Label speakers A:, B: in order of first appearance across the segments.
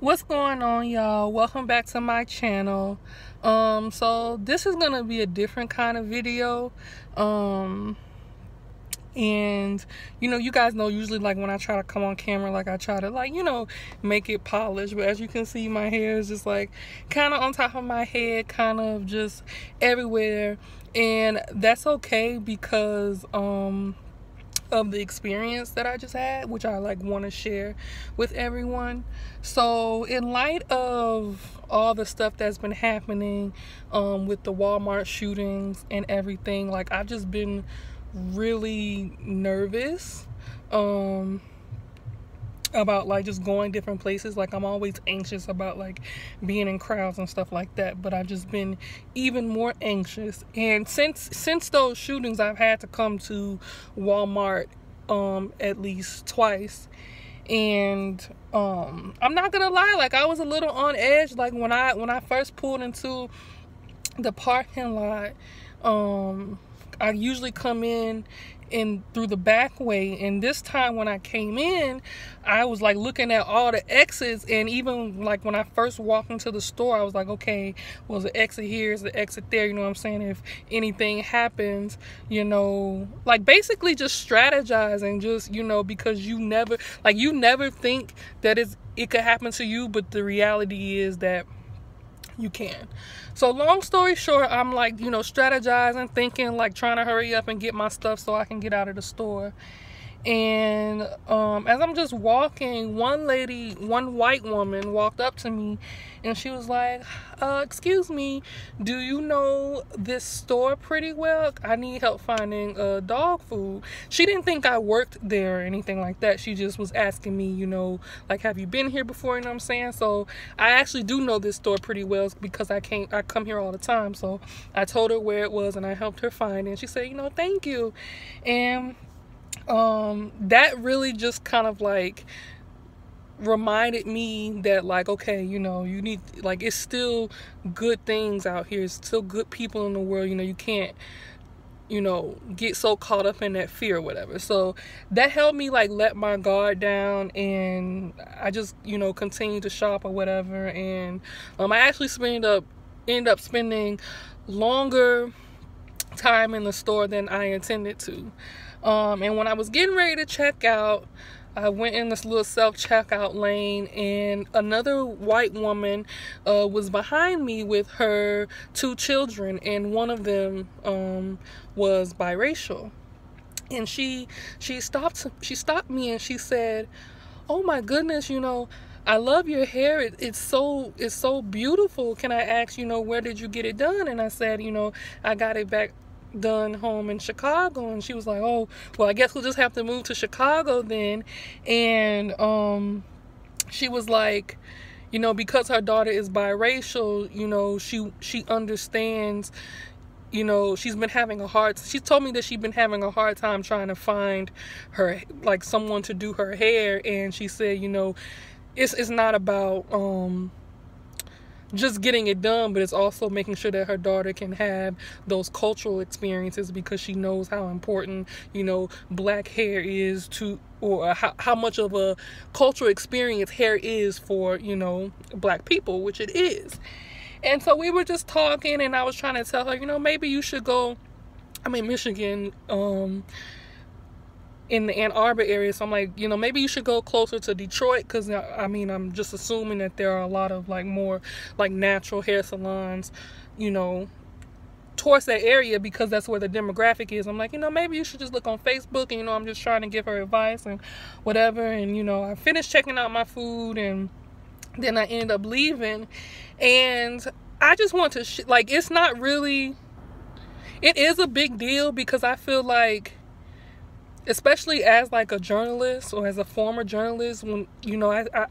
A: What's going on, y'all? Welcome back to my channel. So this is gonna be a different kind of video. And you guys know usually like when I try to come on camera, like I try to make it polished, but as you can see, my hair is just like kind of on top of my head, kind of just everywhere, and that's okay because of the experience that I just had, which I want to share with everyone. So in light of all the stuff that's been happening with the Walmart shootings and everything, I've just been really nervous about just going different places. I'm always anxious about being in crowds and stuff like that, but I've just been even more anxious. And since those shootings, I've had to come to Walmart at least twice, and I'm not gonna lie, I was a little on edge when I first pulled into the parking lot. I usually come in through the back way, and this time when I came in, I was looking at all the exits, and even when I first walked into the store, I was like, okay, well, the exit here is the exit there, you know what I'm saying, if anything happens, basically just strategizing, just because you never think that it could happen to you, but the reality is that you can. So long story short, I'm strategizing, thinking, trying to hurry up and get my stuff so I can get out of the store. And as I'm just walking, one white woman walked up to me, and she was like, excuse me, do you know this store pretty well? I need help finding dog food. She didn't think I worked there or anything like that. She just was asking me, have you been here before, you know what I'm saying? So I actually do know this store pretty well because I come here all the time. So I told her where it was, and I helped her find it. And she said, thank you. And that really just kind of reminded me that okay, you need, it's still good things out here. It's still good people in the world. You can't get so caught up in that fear or whatever. So that helped me let my guard down, and I just continue to shop or whatever. And I actually ended up spending longer time in the store than I intended to. And when I was getting ready to check out, I went in this little self-checkout lane, and another white woman was behind me with her 2 children, and one of them was biracial. And she stopped me, and she said, "Oh my goodness, I love your hair. It's so beautiful. Can I ask, where did you get it done?" And I said, I got it back done home in Chicago. And she was like, "Oh, well, I guess we'll just have to move to Chicago then." And she was like, because her daughter is biracial, she understands, she's been having she told me that she's been having a hard time trying to find her, someone to do her hair. And she said, it's not about just getting it done, but it's also making sure that her daughter can have those cultural experiences, because she knows how important black hair is to, or how much of a cultural experience hair is for black people, which it is. And so we were just talking, and I was trying to tell her, maybe you should go, I'm in Michigan, in the Ann Arbor area. So I'm like, maybe you should go closer to Detroit, because I'm just assuming that there are a lot of more natural hair salons towards that area, because that's where the demographic is. I'm like, maybe you should just look on Facebook. And I'm just trying to give her advice and whatever. And I finished checking out my food, and then I ended up leaving. And I just want to it's not really, it is a big deal, because I feel especially as a journalist, or as a former journalist, when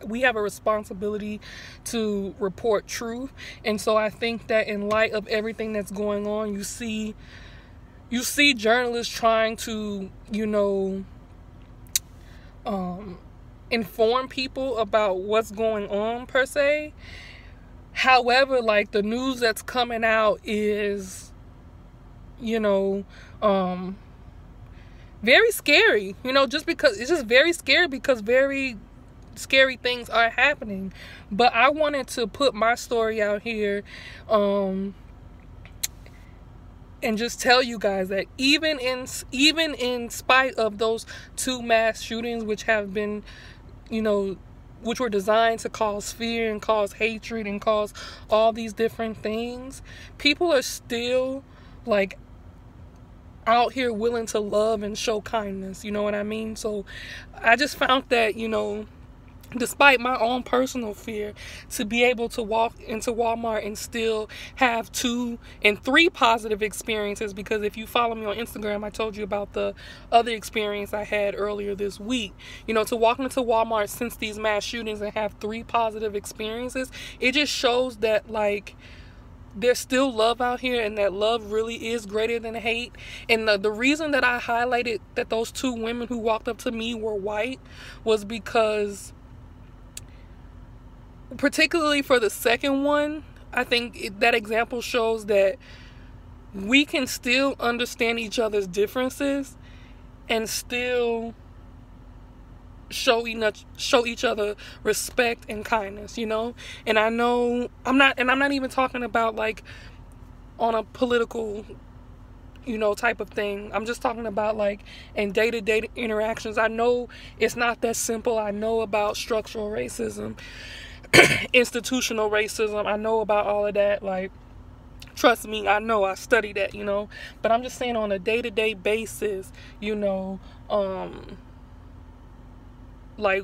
A: we have a responsibility to report truth. And so I think that in light of everything that's going on, you see journalists trying to inform people about what's going on, per se. However, the news that's coming out is very scary, just because it's just very scary, because very scary things are happening. But I wanted to put my story out here, and just tell you guys that even in spite of those 2 mass shootings, which have been, you know, which were designed to cause fear and cause hatred and cause all these different things, people are still like out here willing to love and show kindness, you know what I mean? So I just found that, you know, despite my own personal fear, to be able to walk into Walmart and still have 2 and 3 positive experiences, because if you follow me on Instagram, I told you about the other experience I had earlier this week. You know, to walk into Walmart since these mass shootings and have 3 positive experiences, it just shows that, like, there's still love out here, and that love really is greater than hate. And the reason that I highlighted that those 2 women who walked up to me were white was because, particularly for the second one, I think that example shows that we can still understand each other's differences and still show each other respect and kindness, you know. And I know I'm not even talking about like on a political, you know, type of thing. I'm just talking about like in day-to-day interactions. I know it's not that simple. I know about structural racism, institutional racism. I know about all of that. Like, trust me, I know. I study that, you know. But I'm just saying on a day-to-day basis, you know, like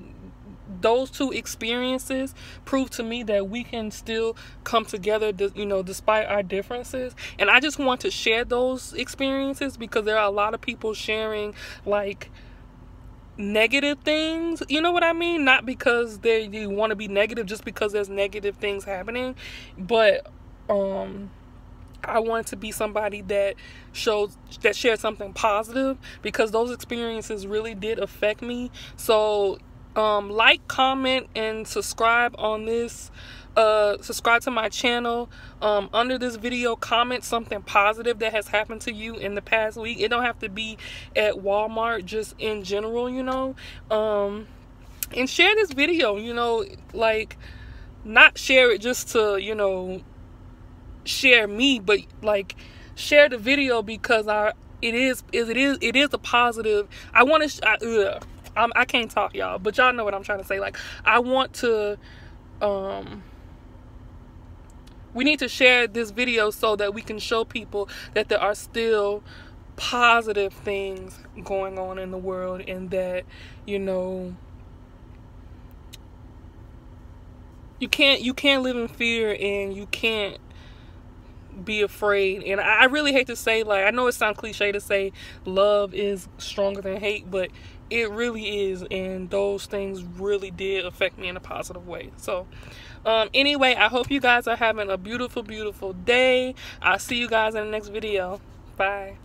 A: those 2 experiences prove to me that we can still come together, you know, despite our differences. And I just want to share those experiences because there are a lot of people sharing like negative things, you know what I mean? Not because they want to be negative, just because there's negative things happening. But I want to be somebody that shares something positive, because those experiences really did affect me. So like, comment, and subscribe on this. Subscribe to my channel. Under this video, comment something positive that has happened to you in the past week. It don't have to be at Walmart, just in general, you know. And share this video, you know, like, not share it just to, you know, share me, but like share the video because it is a positive. I can't talk, y'all, but y'all know what I'm trying to say. Like, I want to we need to share this video so that we can show people that there are still positive things going on in the world, and that, you know, you can't live in fear, and you can't be afraid. And I really hate to say, like, I know it sounds cliche to say love is stronger than hate, but it really is, and those things really did affect me in a positive way. So anyway, I hope you guys are having a beautiful, beautiful day. I'll see you guys in the next video. Bye.